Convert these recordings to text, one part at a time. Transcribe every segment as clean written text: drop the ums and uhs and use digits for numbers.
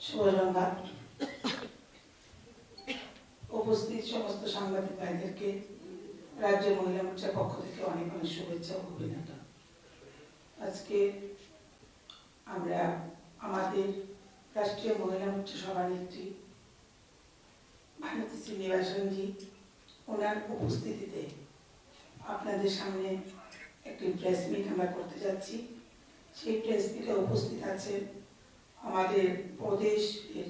শুভসন্ধ্যা। উপস্থিত সমস্ত সাংবাদিক ভাইদেরকে রাজ্য মহিলা মোর্চার পক্ষ থেকে অনেক অনেক শুভেচ্ছা ও অভিনন্দন। আজকে আমরা আমাদের রাষ্ট্রীয় মহিলা মোর্চা সভানেত্রী ভানতি শ্রীনিবাসনজি ওনার উপস্থিতিতে আপনাদের সামনে একটি প্রেস মিট আমরা করতে যাচ্ছি। সেই প্রেস মিটে উপস্থিত আছেন আমাদের প্রদেশের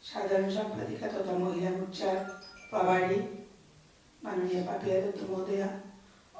সাধারণ সম্পাদিকা তথা মহিলা মোর্চার প্রভারী মাননীয় পাপিয়া দত্ত মহোদয়া,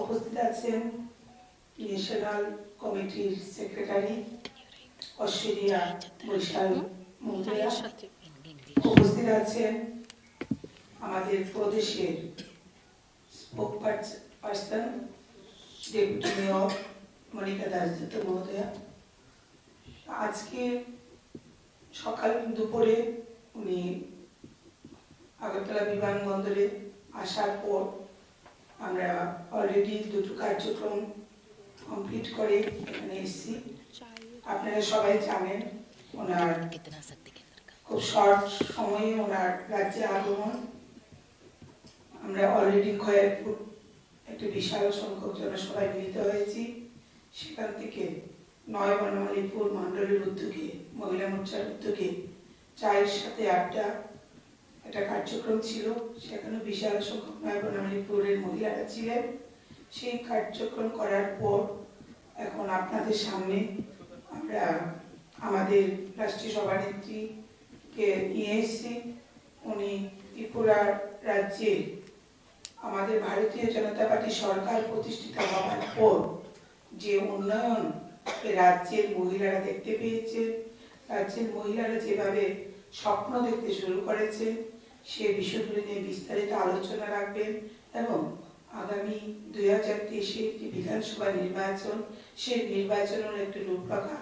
উপস্থিত আছেন ন্যাশনাল কমিটির সেক্রেটারি অশ্বিনিয়া বৈশাল মহোদয়া, উপস্থিত আছেন আমাদের প্রদেশের স্পোকপারসন ডেপুটি মেয়র মনিকা দাসদত্ত মহোদয়া। আজকে সকাল দুপুরে উনি আগরতলা বিমানবন্দরে আসার পর আমরা অলরেডি দুটো কার্যক্রম কমপ্লিট করে এখানে এসেছি। আপনারা সবাই জানেন ওনার খুব শর্ট সময়ে ওনার রাজ্যে আগমন। আমরা অলরেডি খয়েরপুর একটি বিশাল সংখ্যক জনসভায় মিলিত হয়েছি। সেখান থেকে নয় বনমালীপুর মন্ডলের উদ্যোগে মহিলা মোর্চার উদ্যোগে চায়ের সাথে আড্ডা একটা কার্যক্রম ছিল। সেখানে বিশাল সংখ্যক নয় বনমালীপুরের মহিলারা ছিলেন। সেই কার্যক্রম করার পর এখন আপনাদের সামনে আমরা আমাদের রাষ্ট্রীয় সভানেত্রীকে নিয়ে এসেছি। উনি ত্রিপুরার রাজ্যে আমাদের ভারতীয় জনতা পার্টি সরকার প্রতিষ্ঠিত হওয়ার পর যে উন্নয়ন রাজ্যের মহিলারা দেখতে পেয়েছে, রাজ্যের মহিলারা যেভাবে স্বপ্ন দেখতে শুরু করেছে, সে বিষয়গুলি নিয়ে বিস্তারিত আলোচনা রাখবেন এবং আগামী 2023-এ যে বিধানসভা নির্বাচন, সেই নির্বাচনের একটি রূপরেখা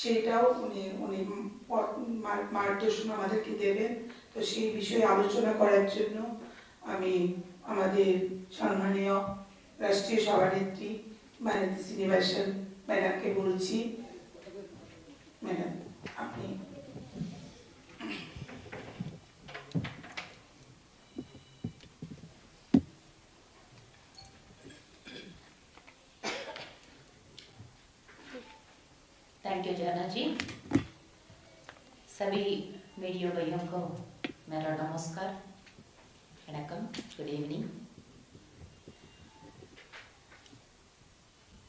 সেটাও উনি মার্গদর্শন আমাদেরকে দেবেন। তো সেই বিষয়ে আলোচনা করার জন্য আমি আমাদের সম্মানীয় রাষ্ট্রীয় সভানেত্রী ভানতি শ্রীনিবাসন ম্যাডামকে বলছি। ম্যাডাম আপনি थैंक यू जाना जी। सभी मीडिया भाइयों को मेरा नमस्कार, वणक्कम, good evening.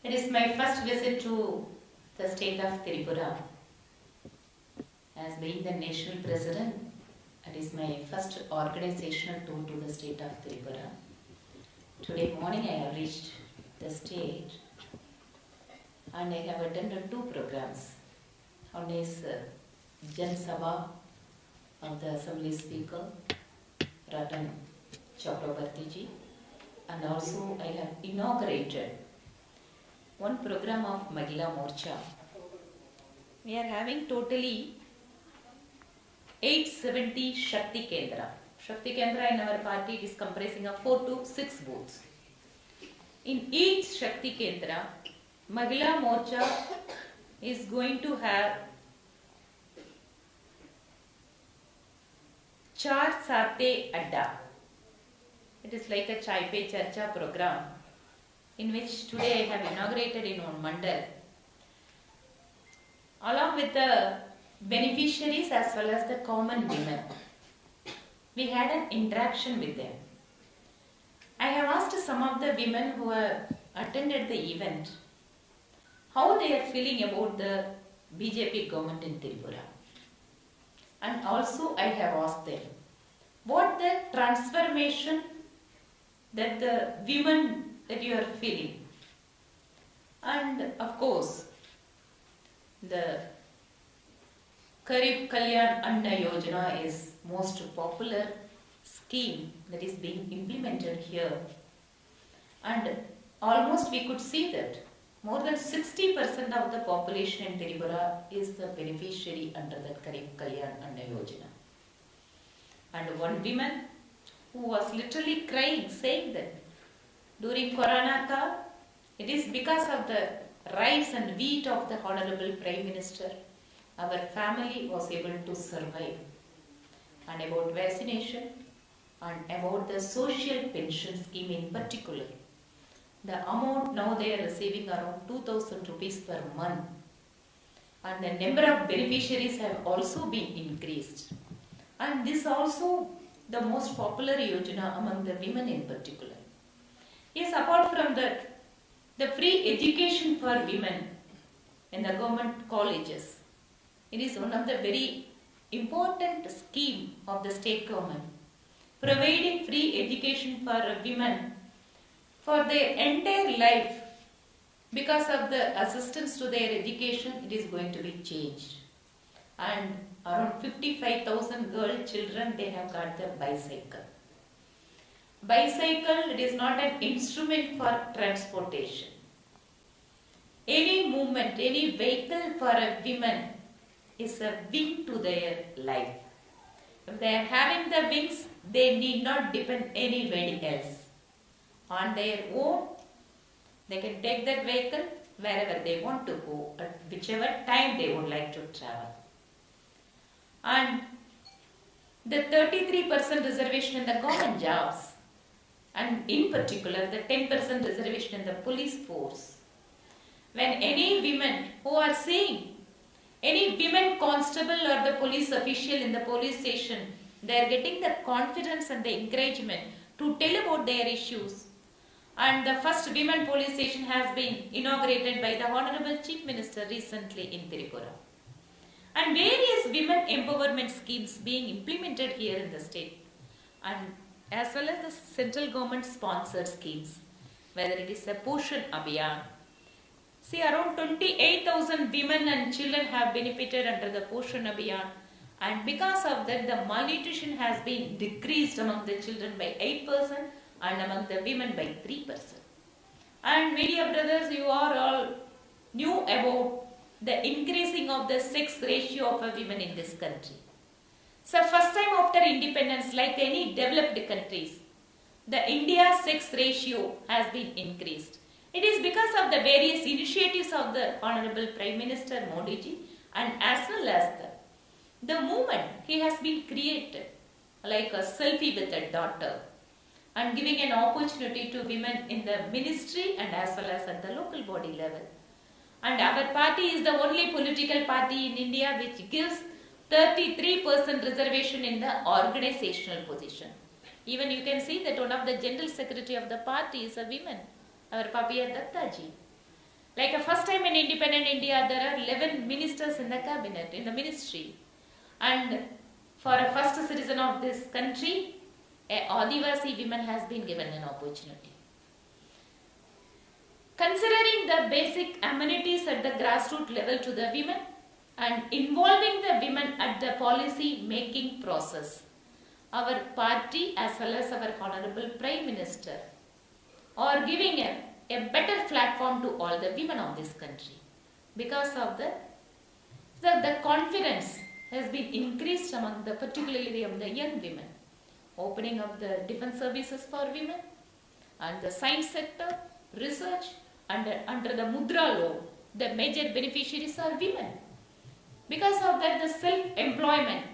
It is my first visit to the state of Tripura. As being the national president, it is my first organizational tour to the state of Tripura. Today morning I have reached the state and I have attended two programs. One is Sabha of the Assembly Speaker Ratan Chongbari ji, and also I have inaugurated one program of Mahila Morcha. We are having totally 870 Shakti Kendra. Shakti Kendra in our party is comprising of 4 to 6 booths. In each Shakti Kendra, Mahila Morcha is going to have Char Sate Adda. It is like a Chai Pe Charcha program, in which today I have inaugurated in one mandal, along with the beneficiaries as well as the common women. We had an interaction with them. I have asked some of the women who have attended the event how they are feeling about the BJP government in Tripura. And also I have asked them what the transformation that the women that you are feeling. And of course, the Garib Kalyan Anna Yojana is most popular scheme that is being implemented here. And almost we could see that more than 60% of the population in Tripura is the beneficiary under the Garib Kalyan Anna Yojana. And one woman who was literally crying, saying that during Corona time, it is because of the rice and wheat of the Honorable Prime Minister our family was able to survive. And about vaccination and about the social pension scheme in particular, the amount now they are receiving around 2,000 rupees per month, and the number of beneficiaries have also been increased. And this also the most popular yojana among the women in particular. Yes, apart from that, the free education for women in the government colleges, it is one of the very important scheme of the state government, providing free education for women for their entire life. Because of the assistance to their education, it is going to be changed. And around 55,000 girl children, they have got the bicycle. Bicycle, it is not an instrument for transportation. Any movement, any vehicle for a woman is a wing to their life. If they are having the wings, they need not depend anybody else. On their own, they can take that vehicle wherever they want to go, at whichever time they would like to travel. And the 33% reservation in the government jobs, and in particular the 10% reservation in the police force. When any women who are seeing any women constable or the police official in the police station, they are getting the confidence and the encouragement to tell about their issues. And the first women police station has been inaugurated by the Honorable Chief Minister recently in Tripura. And various women empowerment schemes being implemented here in the state, and as well as the central government sponsored schemes, whether it is a Poshan Abhiyan. See, around 28,000 women and children have benefited under the Poshan Abhiyan, and because of that the malnutrition has been decreased among the children by 8% and among the women by 3%. And media brothers, you are all knew about the increasing of the sex ratio of a women in this country. So first time after independence, like any developed countries, the India sex ratio has been increased. It is because of the various initiatives of the Honorable Prime Minister Modi ji, and as well as the movement he has been created, like a selfie with a daughter, and giving an opportunity to women in the ministry and as well as at the local body level. And our party is the only political party in India which gives 33% reservation in the organizational position. Even you can see that one of the general secretary of the party is a woman, our Papiya Dattaji. Like a first time in independent India, there are 11 ministers in the cabinet, in the ministry. And for a first citizen of this country, a Adivasi woman has been given an opportunity. Considering the basic amenities at the grassroots level to the women and involving the women at the policy making process, our party as well as our Honorable Prime Minister are giving a better platform to all the women of this country. Because of the confidence has been increased among the particularly of the young women. Opening of the defense services for women and the science sector, research, and under the Mudra law, the major beneficiaries are women. Because of that, the self-employment,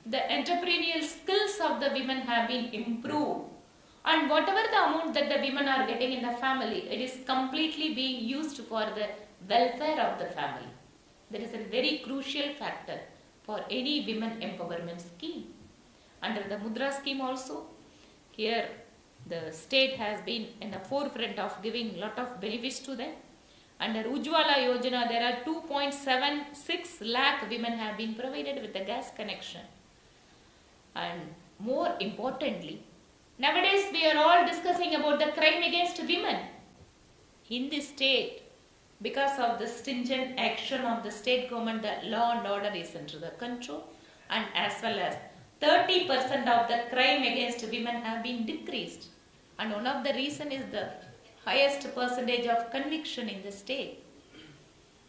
the entrepreneurial skills of the women have been improved, and whatever the amount that the women are getting in the family, it is completely being used for the welfare of the family. That is a very crucial factor for any women empowerment scheme. Under the Mudra scheme also, here the state has been in the forefront of giving lot of benefits to them. Under Ujjwala Yojana, there are 2.76 lakh women have been provided with the gas connection. And more importantly, nowadays we are all discussing about the crime against women in the state. Because of the stringent action of the state government, the law and order is under the control, and as well as 30% of the crime against women have been decreased. And one of the reason is the highest percentage of conviction in the state.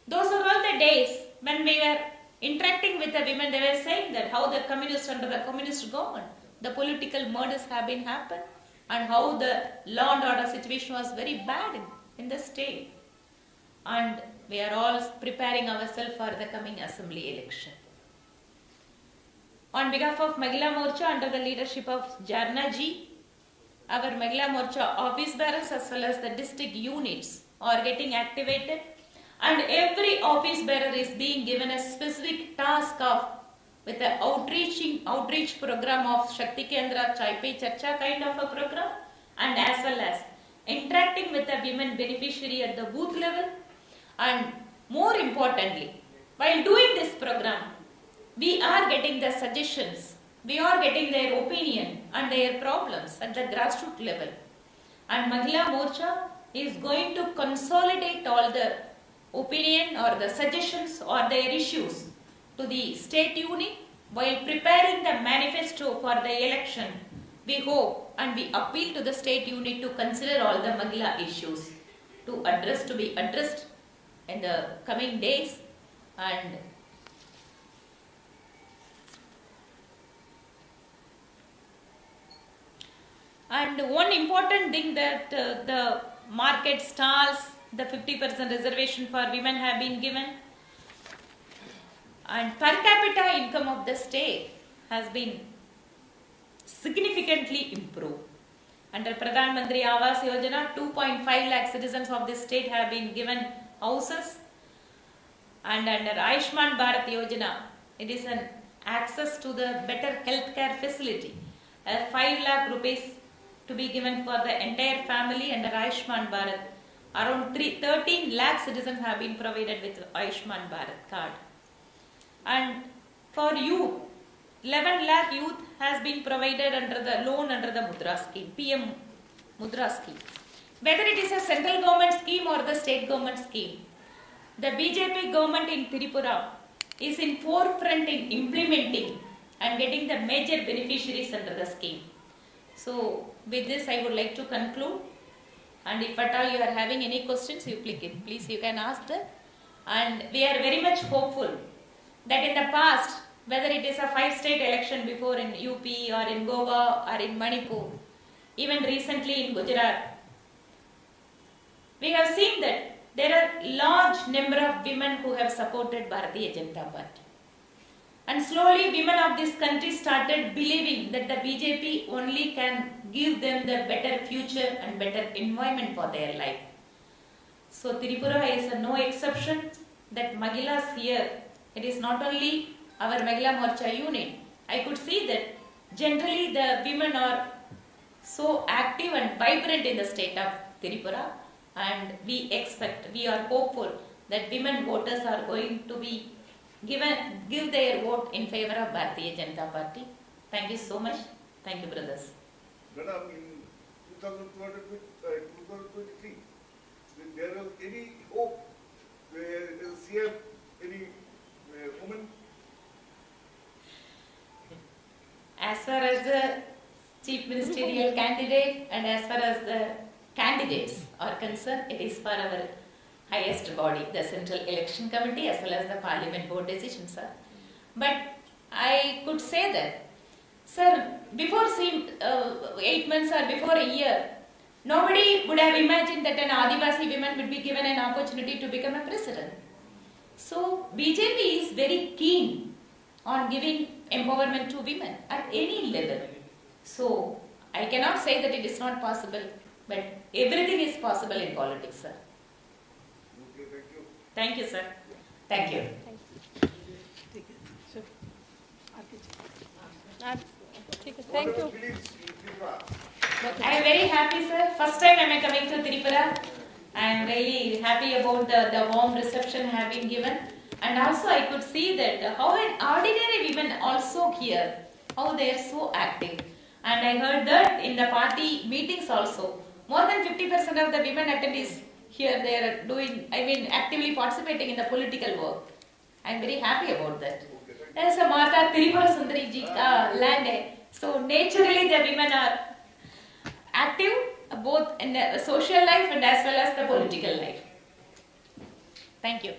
Those are all the days when we were interacting with the women, they were saying that how the communists under the communist government, the political murders have been happened, and how the law and order situation was very bad in the state. and we are all preparing ourselves for the coming assembly election. On behalf of Mahila Morcha under the leadership of Jarna ji, our Mahila Morcha office bearers as well as the district units are getting activated, and every office bearer is being given a specific task of with the outreach program of Shakti Kendra Chai Pe Charcha kind of a program, and as well as interacting with the women beneficiary at the booth level. And more importantly, while doing this program, we are getting the suggestions, we are getting their opinion and their problems at the grassroots level. And Mahila Morcha is going to consolidate all the opinion or the suggestions or their issues to the state unit while preparing the manifesto for the election. We hope and we appeal to the state unit to consider all the Mahila issues to be addressed in the coming days. And one important thing that the market stalls, the 50% reservation for women have been given, and per capita income of the state has been significantly improved. Under Pradhan Mantri Awas Yojana, 2.5 lakh citizens of this state have been given houses, and under Ayushman Bharat Yojana, it is an access to the better healthcare facility, 5 lakh rupees to be given for the entire family under Ayushman Bharat. Around 13 lakh citizens have been provided with Ayushman Bharat card. And for youth, 11 lakh youth has been provided under the loan under the Mudra scheme, PM Mudra scheme. Whether it is a central government scheme or the state government scheme, the BJP government in Tripura is in forefront in implementing and getting the major beneficiaries under the scheme. So with this I would like to conclude, and if at all you are having any questions, please you can ask them. And we are very much hopeful that in the past, whether it is a 5-state election before in UP or in Goa or in Manipur, even recently in Gujarat, we have seen that there are large number of women who have supported Bharatiya Janata Party. And slowly women of this country started believing that the BJP only can give them the better future and better environment for their life. So Tripura is no exception that Mahilas here, it is not only our Mahila Morcha unit. I could see that generally the women are so active and vibrant in the state of Tripura, and we are hopeful that women voters are going to be give their vote in favor of Bharatiya Janata Party. Thank you so much. Thank you, brothers. Madam, in 2023, there was any hope where CM, any woman? As far as the chief ministerial candidate and as far as the candidates are concerned, it is for our highest body, the Central Election Committee, as well as the Parliament Board decision, sir. But I could say that, sir, before 8 months or before a year, nobody would have imagined that an Adivasi woman would be given an opportunity to become a president. So BJP is very keen on giving empowerment to women at any level. So I cannot say that it is not possible, but everything is possible in politics, sir. Okay, thank you. Thank you, sir. Thank you. Thank you. I am very happy, sir. First time I am coming to Tripura. I am really happy about the warm reception I have been given. And also I could see that how an ordinary women also here, how they are so active. And I heard that in the party meetings also, more than 50% of the women attendees here, they are actively participating in the political work. I am very happy about that. There is a Mata Tripura Sundari ji ka land hai. So naturally the women are active both in the social life and as well as the political life. Thank you.